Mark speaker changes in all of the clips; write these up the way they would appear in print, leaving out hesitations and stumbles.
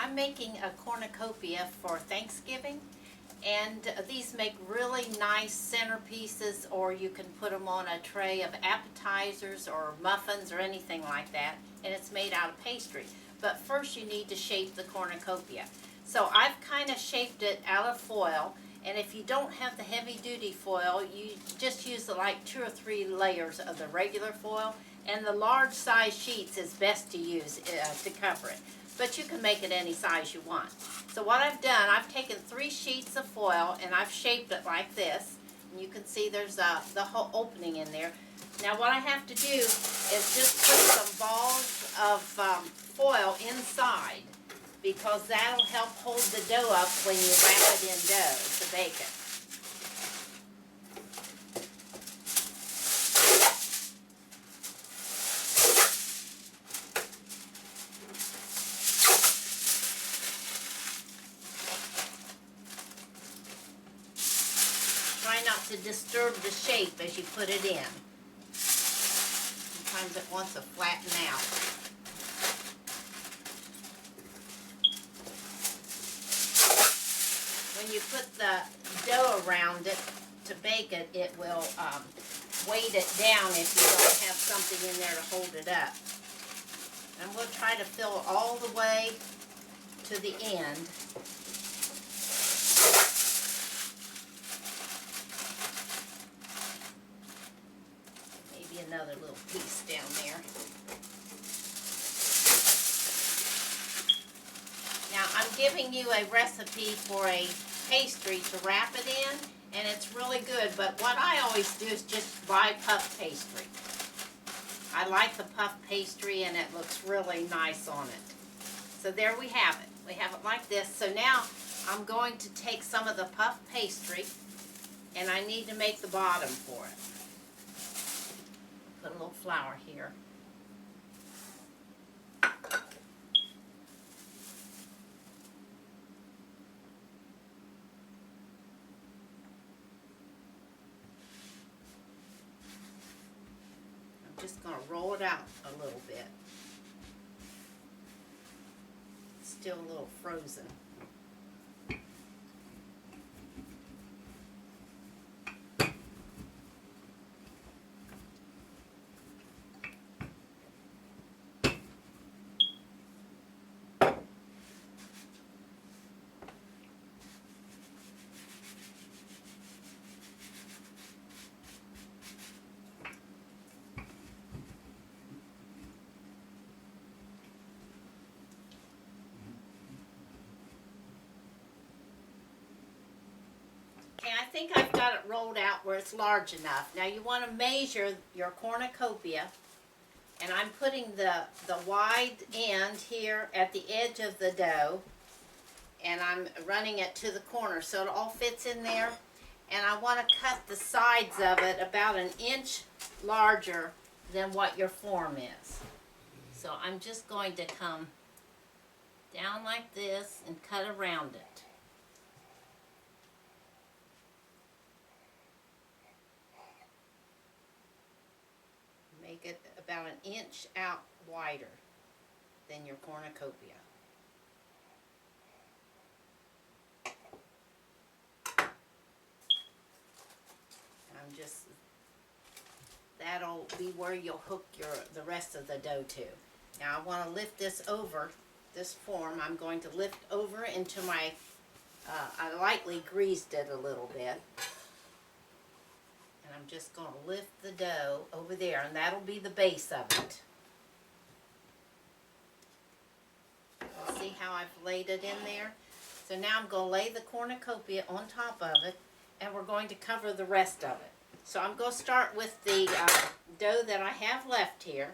Speaker 1: I'm making a cornucopia for Thanksgiving, and these make really nice centerpieces, or you can put them on a tray of appetizers or muffins or anything like that, and it's made out of pastry. But first you need to shape the cornucopia. So I've kind of shaped it out of foil, and if you don't have the heavy duty foil, you just use like 2 or 3 layers of the regular foil, and the large size sheets is best to use to cover it. But you can make it any size you want. So what I've done, I've taken 3 sheets of foil and I've shaped it like this. And you can see there's the whole opening in there. Now what I have to do is just put some balls of foil inside, because that'll help hold the dough up when you wrap it in dough to bake it. Try not to disturb the shape as you put it in. Sometimes it wants to flatten out. When you put the dough around it to bake it, it will weight it down if you don't have something in there to hold it up. And we'll try to fill all the way to the end. Another little piece down there. Now I'm giving you a recipe for a pastry to wrap it in, and it's really good, but what I always do is just buy puff pastry. I like the puff pastry and it looks really nice on it. So there we have it. We have it like this. So now I'm going to take some of the puff pastry and I need to make the bottom for it. Put a little flour here. I'm just going to roll it out a little bit. It's still a little frozen. Okay, I think I've got it rolled out where it's large enough. Now you want to measure your cornucopia, and I'm putting the wide end here at the edge of the dough, and I'm running it to the corner so it all fits in there. And I want to cut the sides of it about 1 inch larger than what your form is. So I'm just going to come down like this and cut around it. Make it about 1 inch out wider than your cornucopia. That'll be where you'll hook the rest of the dough to. Now I want to lift this over, this form, I'm going to lift over into my, I lightly greased it a little bit. And I'm just going to lift the dough over there, and that'll be the base of it. See how I've laid it in there? So now I'm going to lay the cornucopia on top of it, and we're going to cover the rest of it. So I'm going to start with the dough that I have left here.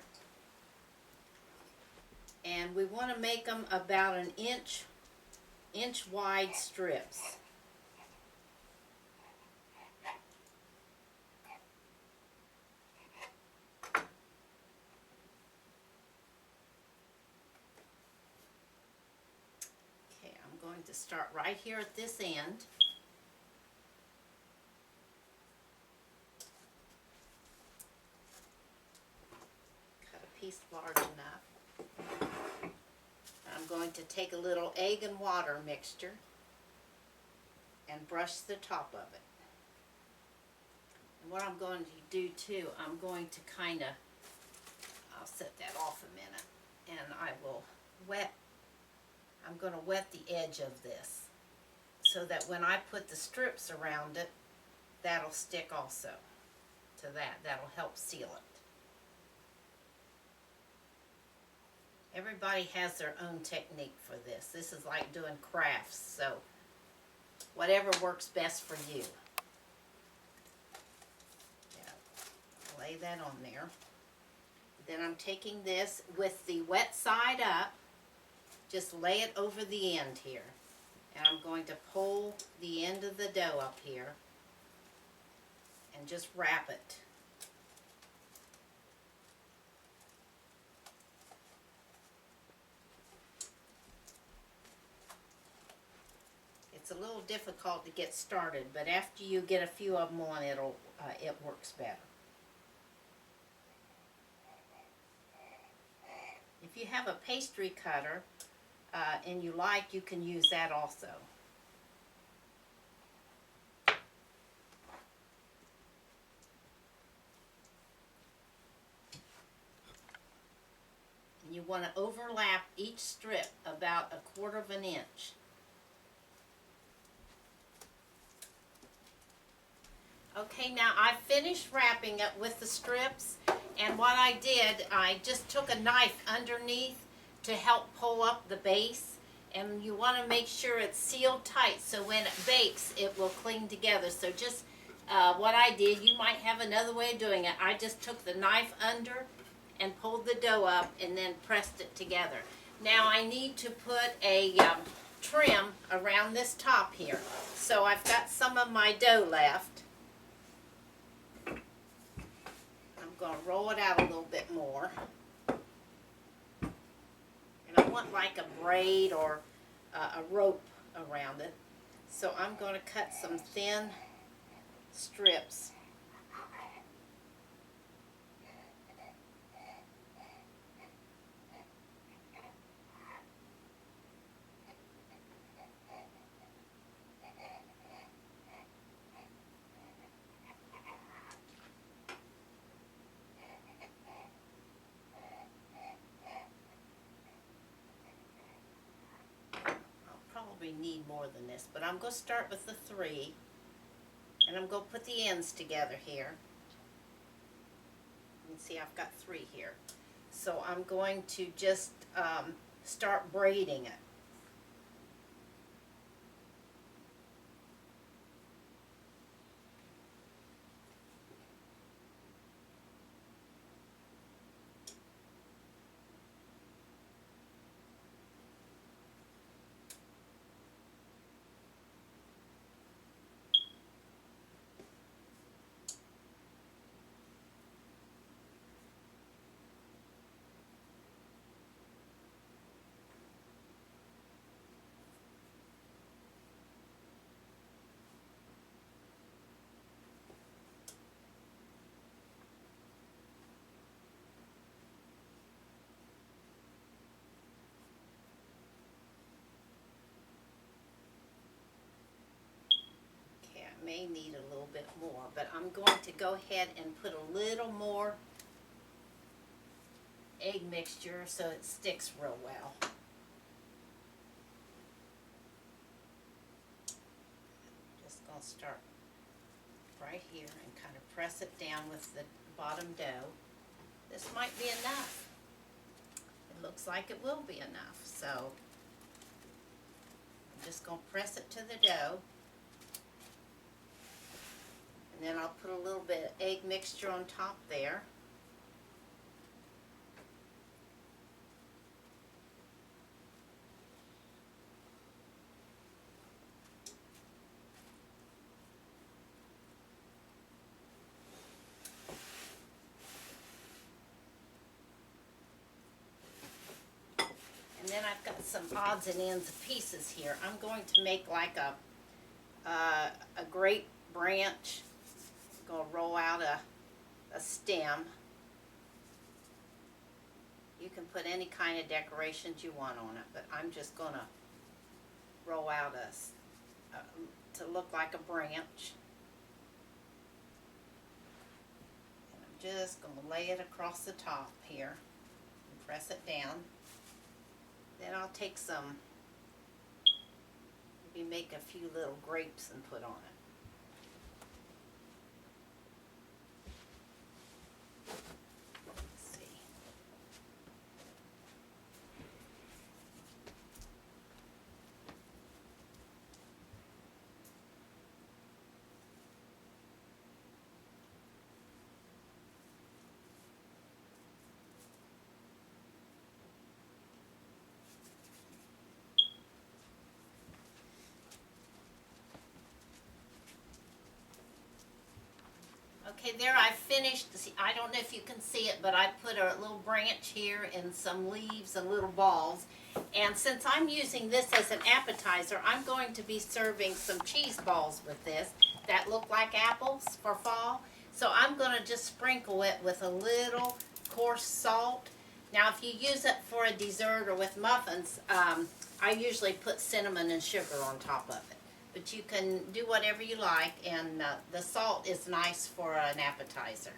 Speaker 1: And we want to make them about 1 inch wide strips. Okay, I'm going to start right here at this end. Piece large enough. I'm going to take a little egg and water mixture and brush the top of it. And what I'm going to do too, I'm going to kind of, I'll set that off a minute, and I will I'm going to wet the edge of this so that when I put the strips around it, that'll stick also to that. That'll help seal it. Everybody has their own technique for this. This is like doing crafts, so whatever works best for you. Yeah, lay that on there. Then I'm taking this with the wet side up, just lay it over the end here. And I'm going to pull the end of the dough up here and just wrap it. It's a little difficult to get started, but after you get a few of them on, it works better. If you have a pastry cutter and you like, you can use that also. And you want to overlap each strip about 1/4 of an inch. Okay, now I finished wrapping it with the strips, and what I did, I just took a knife underneath to help pull up the base, and you want to make sure it's sealed tight so when it bakes it will cling together. So just what I did, you might have another way of doing it. I just took the knife under and pulled the dough up and then pressed it together. Now I need to put a trim around this top here. So I've got some of my dough left. I'm going to roll it out a little bit more. And I want like a braid or a rope around it. So I'm going to cut some thin strips. Need more than this, but I'm going to start with the 3, and I'm going to put the ends together here. You can see I've got 3 here. So I'm going to just start braiding it. May need a little bit more, but I'm going to go ahead and put a little more egg mixture so it sticks real well. Just going to start right here and kind of press it down with the bottom dough. This might be enough. It looks like it will be enough, so I'm just going to press it to the dough. And then I'll put a little bit of egg mixture on top there. And then I've got some odds and ends of pieces here. I'm going to make like a grape branch. I'm going to roll out a stem. You can put any kind of decorations you want on it, but I'm just going to roll out to look like a branch. And I'm just going to lay it across the top here and press it down. Then I'll take some, maybe make a few little grapes and put on it. Okay, there I finished. I don't know if you can see it, but I put a little branch here and some leaves and little balls. And since I'm using this as an appetizer, I'm going to be serving some cheese balls with this that look like apples for fall. So I'm going to just sprinkle it with a little coarse salt. Now if you use it for a dessert or with muffins, I usually put cinnamon and sugar on top of it. But you can do whatever you like, and the salt is nice for an appetizer.